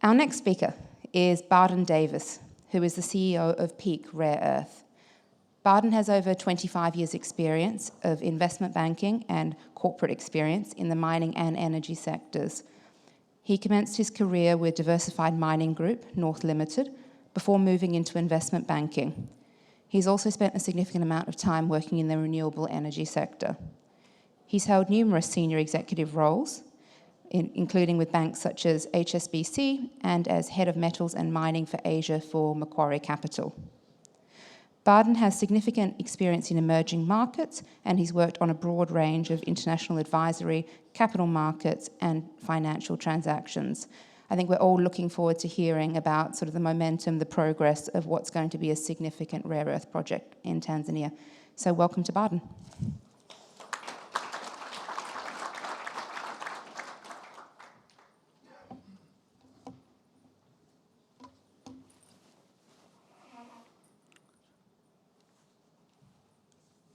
Our next speaker is Bardin Davis, who is the CEO of PEK Rare Earth. Bardin has over 25 years' experience of investment banking and corporate experience in the mining and energy sectors. He commenced his career with Diversified Mining Group, North Limited, before moving into investment banking. He's also spent a significant amount of time working in the renewable energy sector. He's held numerous senior executive roles, including with banks such as HSBC and as Head of Metals and Mining for Asia for Macquarie Capital. Bardin has significant experience in emerging markets, and he's worked on a broad range of international advisory, capital markets, and financial transactions. I think we're all looking forward to hearing about sort of the momentum, the progress of what's going to be a significant rare earth project in Tanzania. So welcome to Bardin.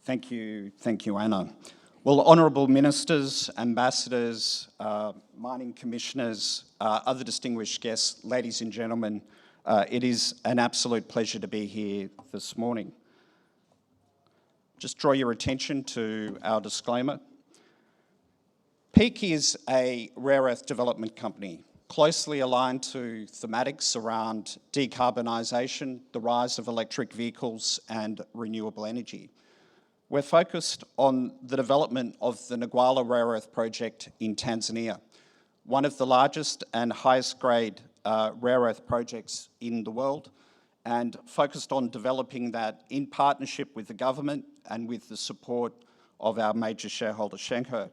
Thank you, Anna. Well, honourable ministers, ambassadors, mining commissioners, other distinguished guests, ladies and gentlemen, it is an absolute pleasure to be here this morning. Just draw your attention to our disclaimer. PEK is a rare earth development company closely aligned to thematics around decarbonisation, the rise of electric vehicles and renewable energy. We're focused on the development of the Nagwala Rare Earth Project in Tanzania, one of the largest and highest grade rare earth projects in the world, and focused on developing that in partnership with the government and with the support of our major shareholder, Shenghe.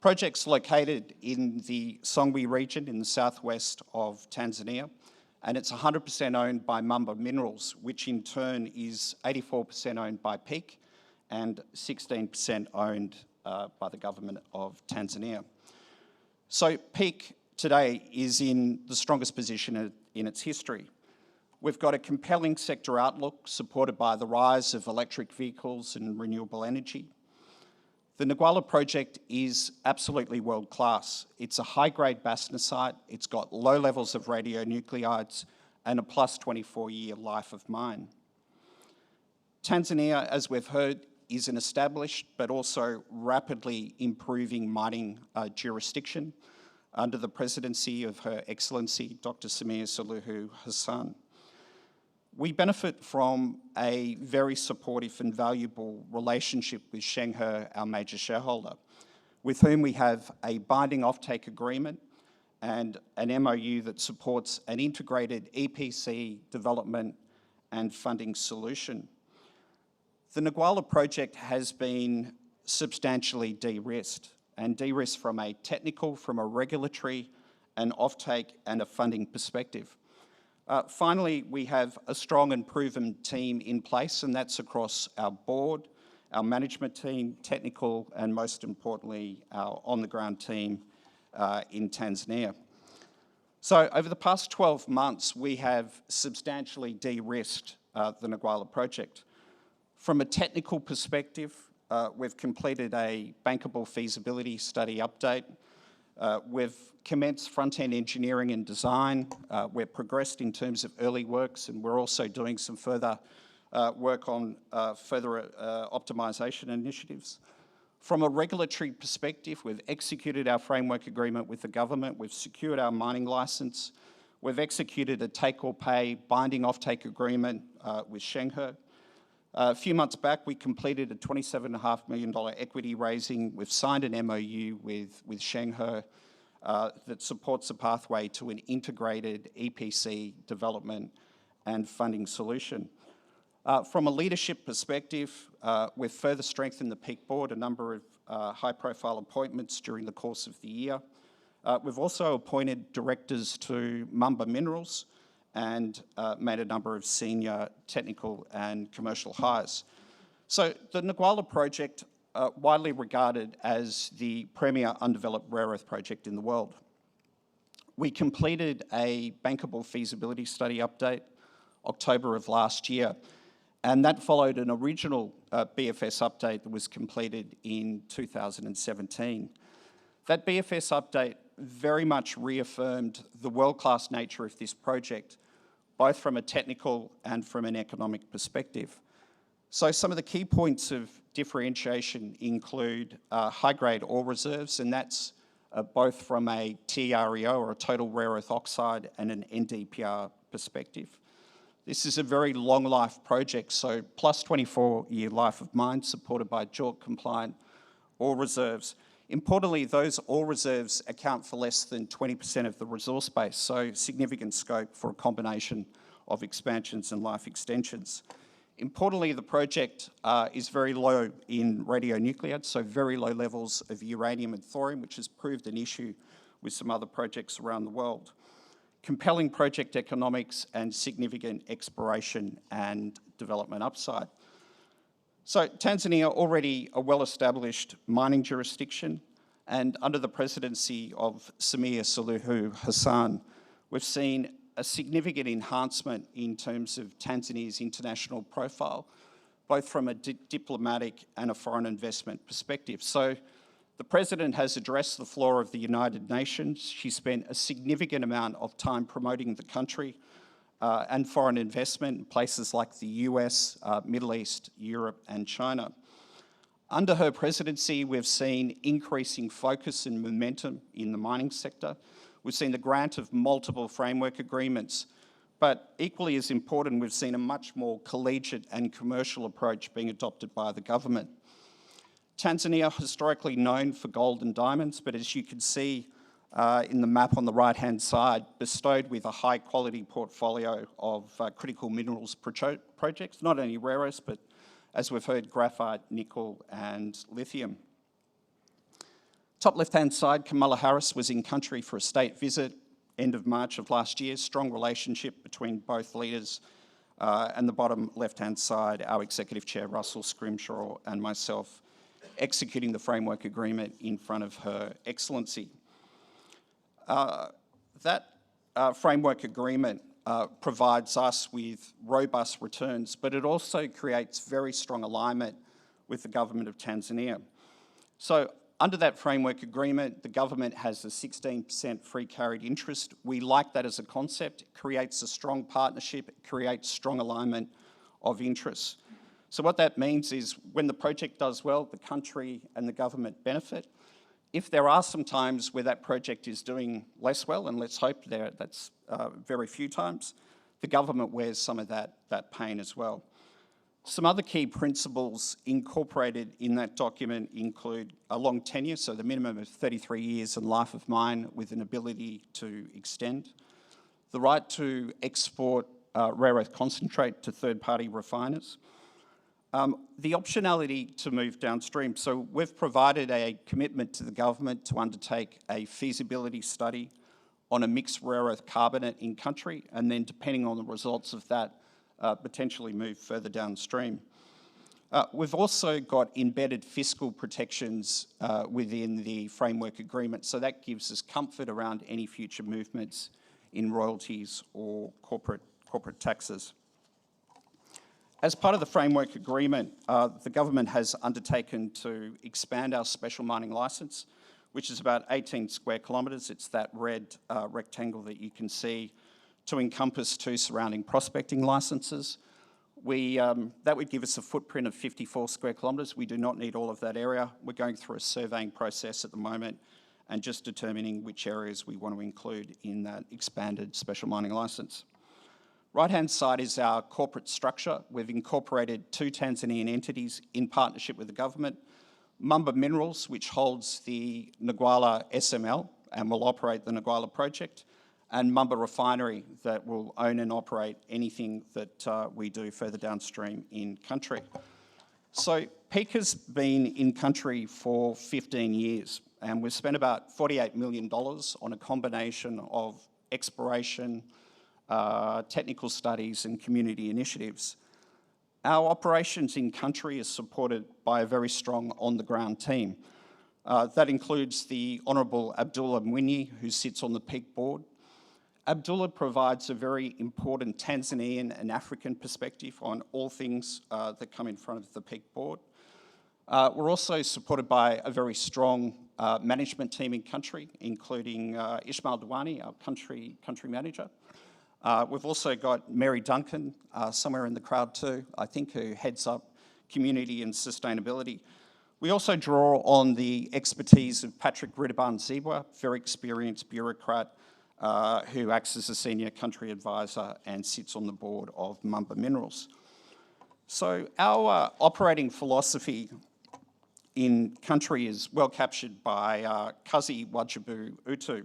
Project's located in the Songwe region in the southwest of Tanzania, and it's 100% owned by Mamba Minerals, which in turn is 84% owned by PEK, and 16% owned by the government of Tanzania. So PEK today is in the strongest position in its history. We've got a compelling sector outlook supported by the rise of electric vehicles and renewable energy. The Nagwala project is absolutely world-class. It's a high-grade bastnasite, it's got low levels of radionuclides, and a plus 24-year life of mine. Tanzania, as we've heard, is an established but also rapidly improving mining jurisdiction under the presidency of Her Excellency Dr. Samia Suluhu Hassan. We benefit from a very supportive and valuable relationship with Shenghe, our major shareholder, with whom we have a binding offtake agreement and an MOU that supports an integrated EPC development and funding solution. The Nagwala project has been substantially de-risked, and de-risked from a technical, from a regulatory, an offtake and a funding perspective. Finally, we have a strong and proven team in place, and that's across our board, our management team, technical, and most importantly, our on-the-ground team in Tanzania. So over the past 12 months, we have substantially de-risked the Nagwala project. From a technical perspective, we've completed a bankable feasibility study update. We've commenced front-end engineering and design. We're progressed in terms of early works, and we're also doing some further work on further optimisation initiatives. From a regulatory perspective, we've executed our framework agreement with the government, we've secured our mining licence, we've executed a take-or-pay binding offtake agreement with Shenghe. A few months back, we completed a $27.5 million equity raising. We've signed an MOU with Shenghe that supports a pathway to an integrated EPC development and funding solution. From a leadership perspective, we've further strengthened the PEK board, a number of high-profile appointments during the course of the year. We've also appointed directors to Mamba Minerals, and made a number of senior technical and commercial hires. So the Nagwala project, widely regarded as the premier undeveloped rare earth project in the world. We completed a bankable feasibility study update October of last year, and that followed an original BFS update that was completed in 2017. That BFS update very much reaffirmed the world-class nature of this project, both from a technical and from an economic perspective. So some of the key points of differentiation include high-grade ore reserves, and that's both from a TREO, or a total rare earth oxide, and an NdPr perspective. This is a very long life project, so plus 24-year life of mine supported by JORC compliant ore reserves. Importantly, those ore reserves account for less than 20% of the resource base, so significant scope for a combination of expansions and life extensions. Importantly, the project is very low in radionuclides, so very low levels of uranium and thorium, which has proved an issue with some other projects around the world. Compelling project economics and significant exploration and development upside. So Tanzania, already a well-established mining jurisdiction, and under the presidency of Samia Suluhu Hassan, we've seen a significant enhancement in terms of Tanzania's international profile, both from a diplomatic and a foreign investment perspective. So the President has addressed the floor of the United Nations. She spent a significant amount of time promoting the country and foreign investment in places like the US, Middle East, Europe, and China. Under her presidency, we've seen increasing focus and momentum in the mining sector. We've seen the grant of multiple framework agreements, but equally as important, we've seen a much more collegiate and commercial approach being adopted by the government. Tanzania, historically known for gold and diamonds, but as you can see in the map on the right-hand side, bestowed with a high-quality portfolio of critical minerals projects, not only rare earths, but as we've heard, graphite, nickel, and lithium. Top left-hand side, Kamala Harris was in country for a state visit, end of March of last year. Strong relationship between both leaders. And the bottom left-hand side, our Executive Chair, Russell Scrimshaw, and myself, executing the framework agreement in front of Her Excellency. That framework agreement provides us with robust returns, but it also creates very strong alignment with the government of Tanzania. So under that framework agreement, the government has a 16% free carried interest. We like that as a concept. It creates a strong partnership, it creates strong alignment of interests. So what that means is when the project does well, the country and the government benefit. If there are some times where that project is doing less well, and let's hope that's very few times, the government wears some of that pain as well. Some other key principles incorporated in that document include a long tenure, so the minimum of 33 years and life of mine with an ability to extend, the right to export rare earth concentrate to third-party refiners, the optionality to move downstream. So we've provided a commitment to the government to undertake a feasibility study on a mixed rare earth carbonate in country, and then depending on the results of that, potentially move further downstream. We've also got embedded fiscal protections within the framework agreement, so that gives us comfort around any future movements in royalties or corporate taxes. As part of the framework agreement, the government has undertaken to expand our special mining licence, which is about 18 square kilometres. It's that red rectangle that you can see, to encompass 2 surrounding prospecting licences. That would give us a footprint of 54 square kilometres. We do not need all of that area. We're going through a surveying process at the moment and just determining which areas we want to include in that expanded special mining licence. Right-hand side is our corporate structure. We've incorporated 2 Tanzanian entities in partnership with the government. Mamba Minerals, which holds the Nagwala SML and will operate the Nagwala project, and Mamba Refinery that will own and operate anything that we do further downstream in country. So PEK has been in country for 15 years, and we've spent about $48 million on a combination of exploration, technical studies, and community initiatives. Our operations in country is supported by a very strong on-the-ground team. That includes the Honourable Abdullah Mwinyi, who sits on the PEK board. Abdullah provides a very important Tanzanian and African perspective on all things that come in front of the PEK board. We're also supported by a very strong management team in country, including Ismail Douani, our country manager. We've also got Mary Duncan, somewhere in the crowd too, I think, who heads up community and sustainability. We also draw on the expertise of Patrick Riddiban-Zebwa, very experienced bureaucrat who acts as a senior country advisor and sits on the board of Mamba Minerals. So our operating philosophy in country is well captured by Kazi Wajibu Utu,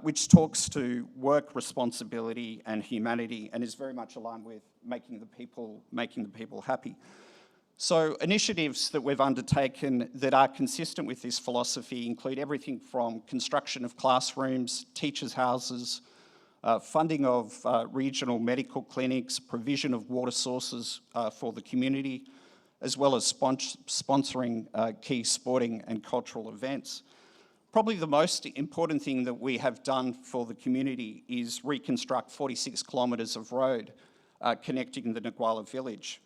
which talks to work responsibility and humanity and is very much aligned with making the people happy. So initiatives that we've undertaken that are consistent with this philosophy include everything from construction of classrooms, teachers' houses, funding of regional medical clinics, provision of water sources for the community, as well as sponsoring key sporting and cultural events. Probably the most important thing that we have done for the community is reconstruct 46 kilometres of road connecting the Ngualla village.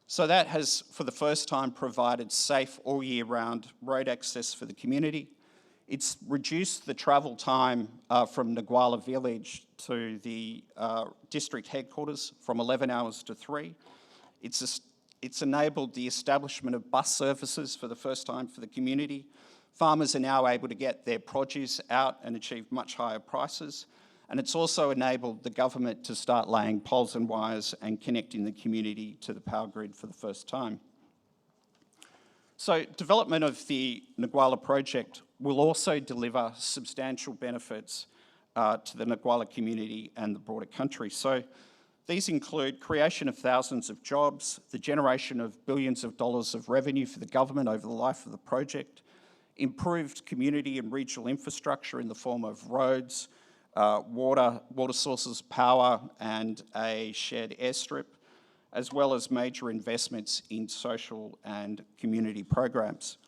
So that has, for the first time, provided safe all year round road access for the community. It's reduced the travel time from Ngualla village to the district headquarters from 11 hours to 3. It's enabled the establishment of bus services for the first time for the community. Farmers are now able to get their produce out and achieve much higher prices. And it's also enabled the government to start laying poles and wires and connecting the community to the power grid for the first time. So development of the Ngualla project will also deliver substantial benefits to the Ngualla community and the broader country. So these include creation of thousands of jobs, the generation of billions of dollars of revenue for the government over the life of the project, improved community and regional infrastructure in the form of roads, water sources, power, and a shared airstrip, as well as major investments in social and community programs.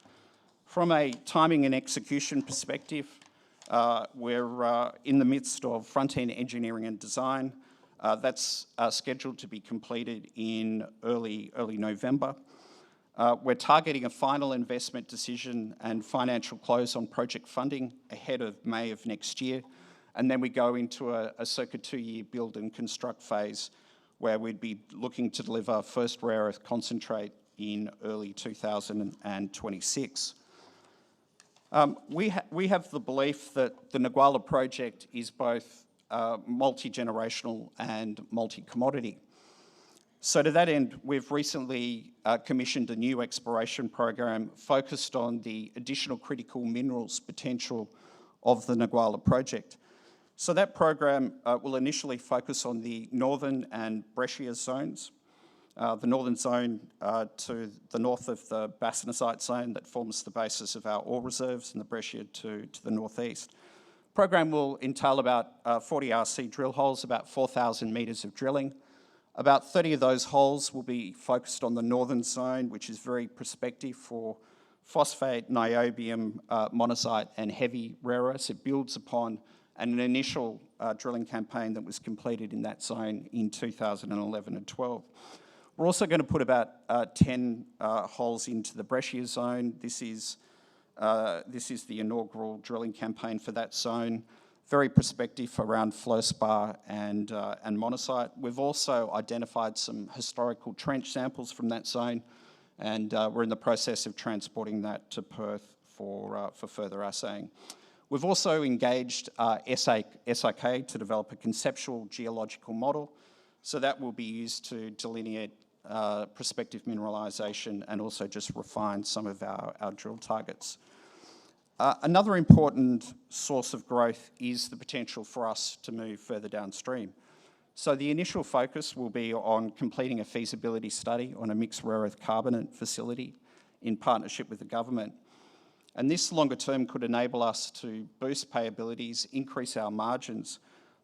From a timing and execution perspective, we're in the midst of front-end engineering and design. That's scheduled to be completed in early November. We're targeting a final investment decision and financial close on project funding ahead of May of next year. And then we go into a circa 2-year build and construct phase where we'd be looking to deliver first rare earth concentrate in early 2026. We have the belief that the Ngualla project is both multi-generational and multi-commodity. So to that end, we've recently commissioned a new exploration program focused on the additional critical minerals potential of the Ngualla project. So that program will initially focus on the northern and breccia zones. The northern zone to the north of the bastnasite zone that forms the basis of our ore reserves, and the breccia to the northeast. The program will entail about 40 RC drill holes, about 4,000 metres of drilling. About 30 of those holes will be focused on the northern zone, which is very prospective for phosphate, niobium, monazite, and heavy rare earths. It builds upon an initial drilling campaign that was completed in that zone in 2011 and 12. We're also going to put about 10 holes into the breccia zone. This is the inaugural drilling campaign for that zone. Very prospective around fluorspar and monazite. We've also identified some historical trench samples from that zone, and we're in the process of transporting that to Perth for further assaying. We've also engaged SIK to develop a conceptual geological model, so that will be used to delineate prospective mineralisation and also just refine some of our drill targets. Another important source of growth is the potential for us to move further downstream. So the initial focus will be on completing a feasibility study on a mixed rare earth carbonate facility in partnership with the government. And this longer term could enable us to boost payabilities, increase our margins,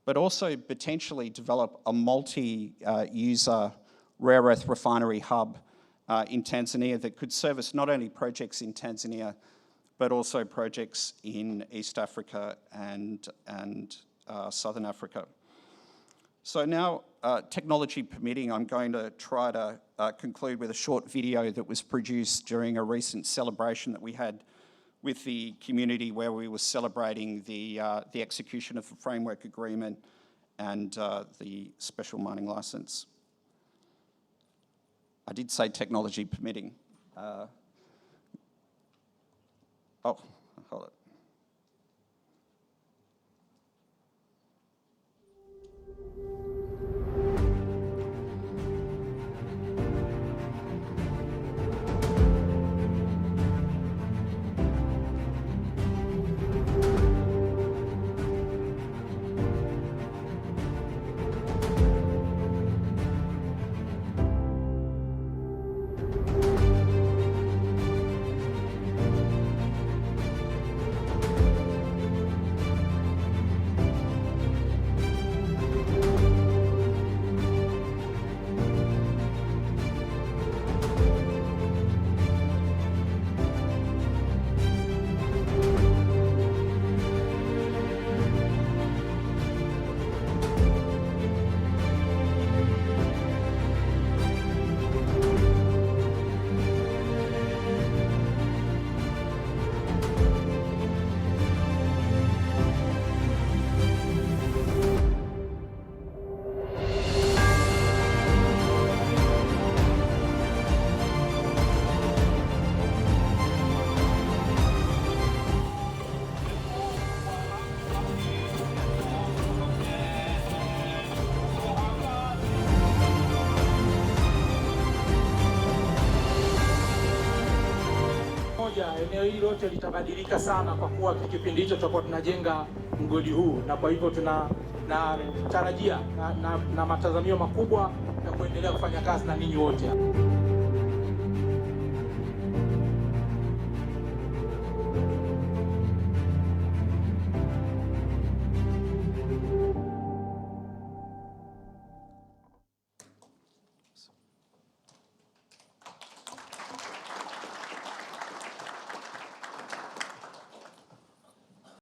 but also potentially develop a multi-user rare earth refinery hub in Tanzania that could service not only projects in Tanzania, but also projects in East Africa and Southern Africa. So now, technology permitting, I'm going to try to conclude with a short video that was produced during a recent celebration that we had with the community, where we were celebrating the execution of the framework agreement and the special mining licence. I did say technology permitting. Oh, hold it. Eneo hili lote litabadilika sana, kwa kuwa kipindi hicho tutakuwa tunajenga mgodi huu, na kwa hivyo tunatarajia na matazamio makubwa ya kuendelea kufanya kazi na ninyi wote.